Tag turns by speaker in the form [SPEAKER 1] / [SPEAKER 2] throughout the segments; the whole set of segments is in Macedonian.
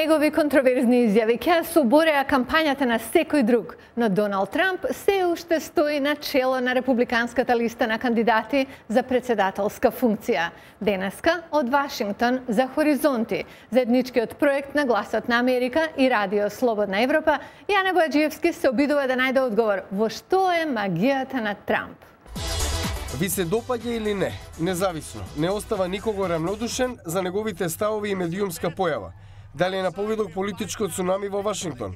[SPEAKER 1] негови контроверзни изјави ќе собореа кампањата на секој друг, но Доналд Трамп се уште стои на чело на републиканската листа на кандидати за председателска функција. Денеска од Вашингтон за Хоризонти, заедничкиот проект на Гласот на Америка и Радио Слободна Европа, Јане Бојаджиевски се обидува да најде одговор во што е магијата на Трамп.
[SPEAKER 2] Ви се допаѓа или не, независно, не остава никого рамнодушен за неговите ставови и медиумска појава. Дали е на повидок политичко цунами во Вашингтон?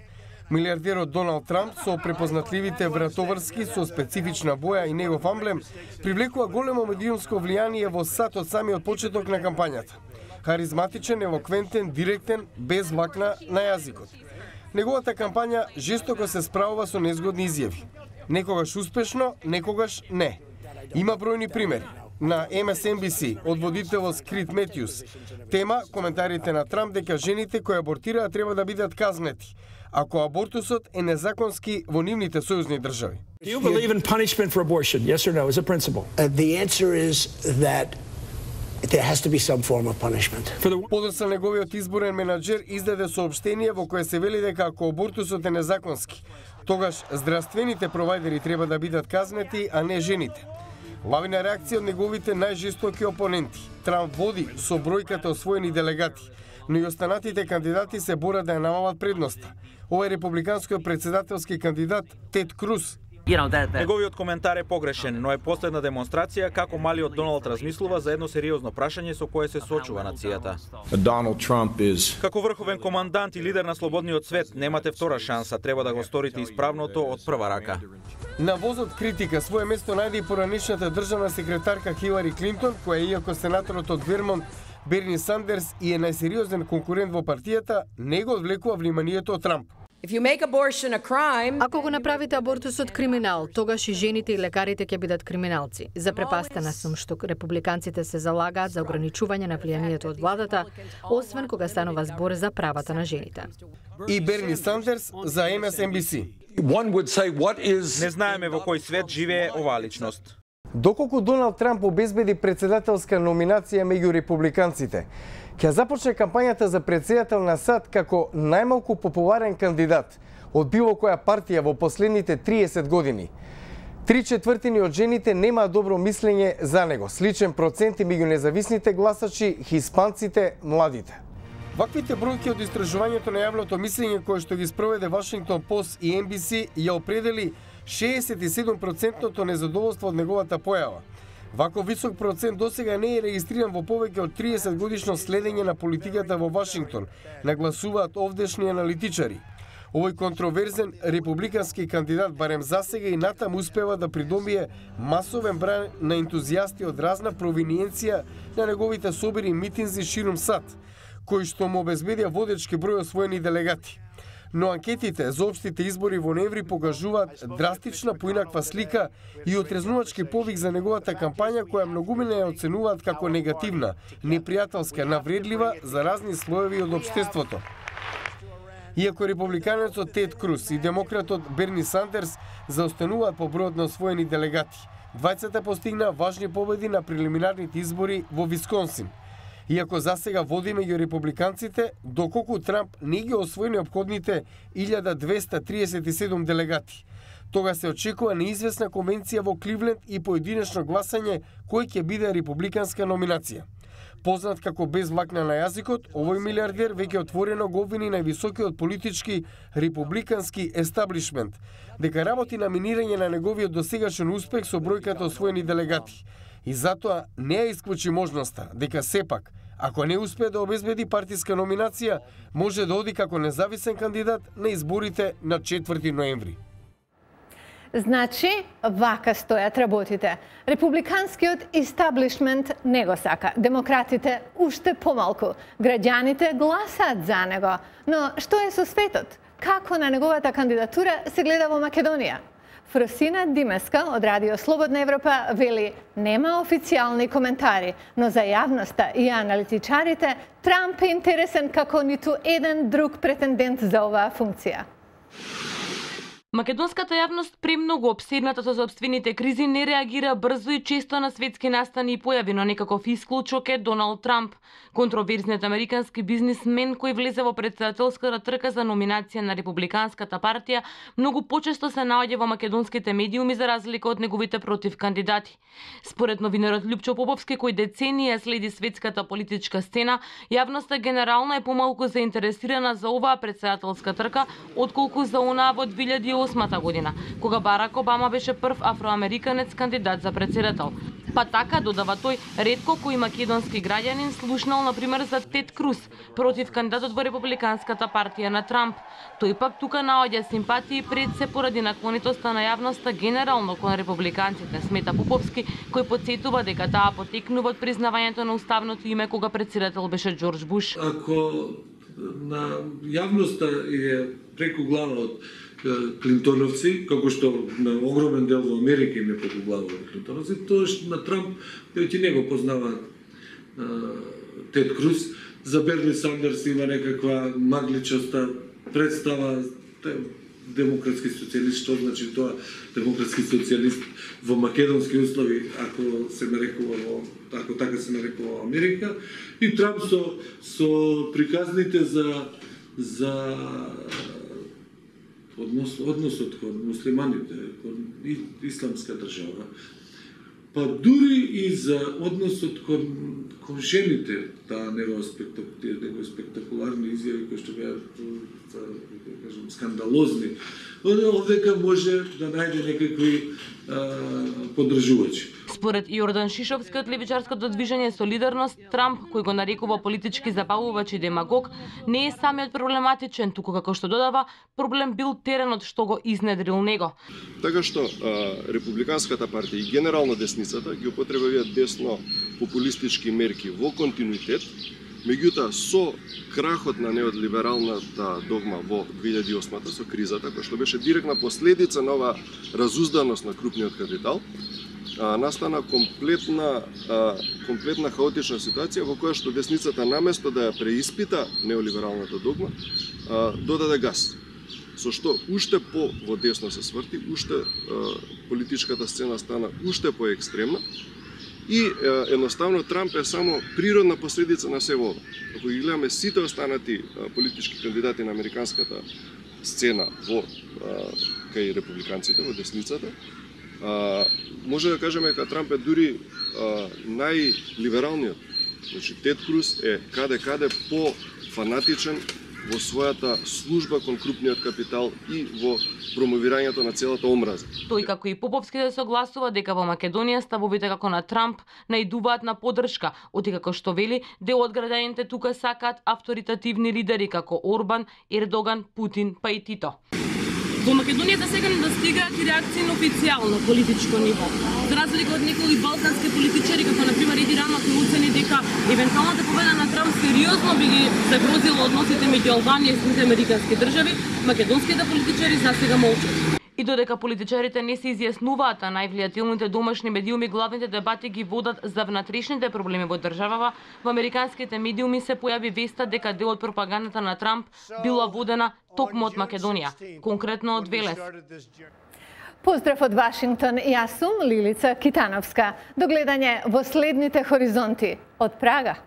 [SPEAKER 2] Милиардерот Доналд Трамп со препознатливите вратоврски со специфична боја и негов амблем привлекува големо медиумско влијание во САД од самиот почеток на кампањата. Харизматичен, елоквентен, директен, без влакна на јазикот. Неговата кампања жестоко се справува со незгодни изјави. Некогаш успешно, некогаш не. Има бројни примери. На MSNBC од водителот Скрит Метјус. Тема коментарите на Трамп дека жените кои абортираат треба да бидат казнети, ако абортусот е незаконски во нивните сојузни држави.
[SPEAKER 3] Do you believe in punishment for abortion? Yes or no, as a principle?
[SPEAKER 4] The answer is that there has to be some form of punishment.
[SPEAKER 2] Подоцна неговиот изборен менаџер издаде соопштение во кое се вели дека ако абортусот е незаконски, тогаш здравствените провајдери треба да бидат казнети, а не жените. Лавина реакција од неговите најжестоки опоненти. Трамп води со бројката освоени делегати, но и останатите кандидати се борат да ја намалат предноста. Ова е републиканскиот председателски кандидат Тед Круз.
[SPEAKER 5] Неговиот коментар е погрешен, но е последна демонстрација како малиот Доналд размислува за едно сериозно прашање со кое се соочува нацијата. Како врховен командант и лидер на слободниот свет, немате втора шанса, треба да го сторите исправното од прва рака.
[SPEAKER 2] На возот критика своје место најде и поранишната државна секретарка Хилари Клинтон, која иако сенаторот од Вермонт Берни Сандерс и е најсериозен конкурент во партијата, не го одвлекува вниманието од Трамп.
[SPEAKER 6] Ако го направите абортусот криминал, тогаш и жените и лекарите ќе бидат криминалци. Запрепастена сум што републиканците се залагаат за ограничување на влијанието од владата, освен кога станува збор за правата на жените.
[SPEAKER 2] И Берни Сандерс за MSNBC.
[SPEAKER 5] Не знаеме во кој свет живее оваа личност.
[SPEAKER 2] Доколку Доналд Трамп обезбеди председателска номинација меѓу републиканците, ќе започне кампањата за председател на САД како најмалку популарен кандидат од било која партија во последните 30 години. 3/4 од жените немаат добро мислење за него, сличен процент и меѓу независните гласачи, хиспанците, младите. Ваквите бројки од истражувањето на јавното мислење кое што ги спроведе Вашингтон Пост и NBC ја определи 67% незадоволство од неговата појава. Вако висок процент досега не е регистриран во повеќе од 30 годишно следење на политиката во Вашингтон, нагласуваат овдешни аналитичари. Овој контроверзен републикански кандидат барем засега и натам успева да придобие масовен брај на ентузијасти од разна провиниенција на неговите собери и митинзи ширум САД, кои што му обезбедија водечки број освоени делегати. Но анкетите за општите избори во ноември покажуваат драстична поинаква слика и отрезнувачки повик за неговата кампања која многумина ја оценуваат како негативна, непријателска, навредлива за разни слоеви од општеството. Иако републиканецот Тед Круз и демократот Берни Сандерс заостануваат по бројот на освоени делегати, двајцата постигнаа важни победи на прелиминарните избори во Висконсин. Иако засега води меѓу републиканците, доколку Трамп не ги освои неопходните 1237 делегати. Тога се очекува неизвестна конвенција во Кливленд и поединечно гласање кој ќе биде републиканска номинација. Познат како без влакна на јазикот, овој милиардер веќе отворено го обвини највисокиот политички републикански естаблишмент, дека работи на минирање на неговиот досегашен успех со бројката освоени делегати. И затоа не ја исклучи можноста дека сепак, ако не успее да обезбеди партиска номинација, може да оди како независен кандидат на изборите на 4 ноември.
[SPEAKER 1] Значи, вака стојат работите. Републиканскиот истаблишмент не го сака, демократите уште помалку, граѓаните гласаат за него. Но што е со светот? Како на неговата кандидатура се гледа во Македонија? Фросина Димеска од Радио Слободна Европа вели нема официјални коментари, но за јавноста и аналитичарите Трамп е интересен како ниту еден друг претендент за оваа функција.
[SPEAKER 7] Македонската јавност премногу опседната со сопствените кризи не реагира брзо и често на светски настани и појави, но некаков исклучок е Доналд Трамп, контроверзниот американски бизнисмен кој влезе во претседателската трка за номинација на Републиканската партија, многу почесто се наоѓа во македонските медиуми за разлика од неговите против кандидати. Според новинарот Љупчо Поповски, кој деценија следи светската политичка сцена, јавноста генерално е помалку заинтересирана за оваа претседателска трка отколку за онаа во 2008 година, кога Барак Обама беше прв афроамериканец кандидат за претседател. Па така, додава тој, ретко кој македонски граѓанин слушнал, например, за Тед Круз, против кандидатот во Републиканската партија на Трамп. Тој пак тука наоѓа симпатии пред се поради наклонитоста на јавноста генерално кон републиканците, смета Поповски, кој потсетува дека таа потекнува од признавањето на уставното име кога претседател беше Џорџ Буш.
[SPEAKER 8] Ако на јавноста е преку глава од Клинтоновци, како што на огромен дел во Америка им е преку глава од Клинтоновци, тоа што на Трамп ти не го познаваат Тед Круз. За Берни Сандерс има некаква магличоста представа демократски социјалист, што значи тоа демократски социјалист во македонски услови, ако се нарекува ако така се нарекува Америка, и Трамп со приказните за односот кон муслиманите, кон исламска држава, па дури и за односот кон жените, таа негови спектакуларни изјави кои што беа, да кажам, скандалозни, овдека може да најде некакви поддржувачи.
[SPEAKER 7] Според Јордан Шишовски од левичарското движење Солидарност, Трамп, кој го нарекува политички забавувач и демагог, не е самиот проблематичен, туку како што додава, проблем бил теренот што го изнедрил него.
[SPEAKER 9] Така што Републиканската партија и генерално десницата ги употребуваат десно популистички мерки во континуитет, меѓутоа со крахот на неолибералната догма во 2008 со кризата, која што беше директна последица на оваа разузданост на крупниот капитал, настана комплетна хаотична ситуација во која што десницата наместо да ја преиспита неолибералната догма, додаде газ. Со што уште по во десно се сврти, уште политичката сцена стана уште поекстремна и едноставно Трамп е само природна последица на се ова. Ако ги гледаме сите останати политички кандидати на американската сцена во кај републиканците, во десницата, може да кажеме дека Трамп е дури најлибералниот. Значи, Тед Круз е каде по фанатичен во својата служба кон крупниот капитал и во промовирањето на целата омраза.
[SPEAKER 7] Тој како и Поповски да согласува дека во Македонија ставовите како на Трамп наидуваат на поддршка, оти како што вели, дел од граѓаните тука сакаат авторитативни лидери како Орбан, Ердоган, Путин, па и Тито. Во Македонија за сега не достигаат и реакции на официјално политичко ниво. За разлика од некои балкански политичари, како например Еди Рама, кој оцени дека евентуалната победа на Трамп сериозно би ги загрозила односите меѓу Албанија и другите американски држави, македонските политичари засега молчат. И додека политичарите не се изјаснуваат, а највлијателните домашни медиуми главните дебати ги водат за внатрешните проблеми во државава, во американските медиуми се појави веста дека дел од пропагандата на Трамп била водена токму од Македонија, конкретно од Велес.
[SPEAKER 1] Поздрав од Вашингтон, јас сум Лилица Китановска. До гледање во следните хоризонти од Прага.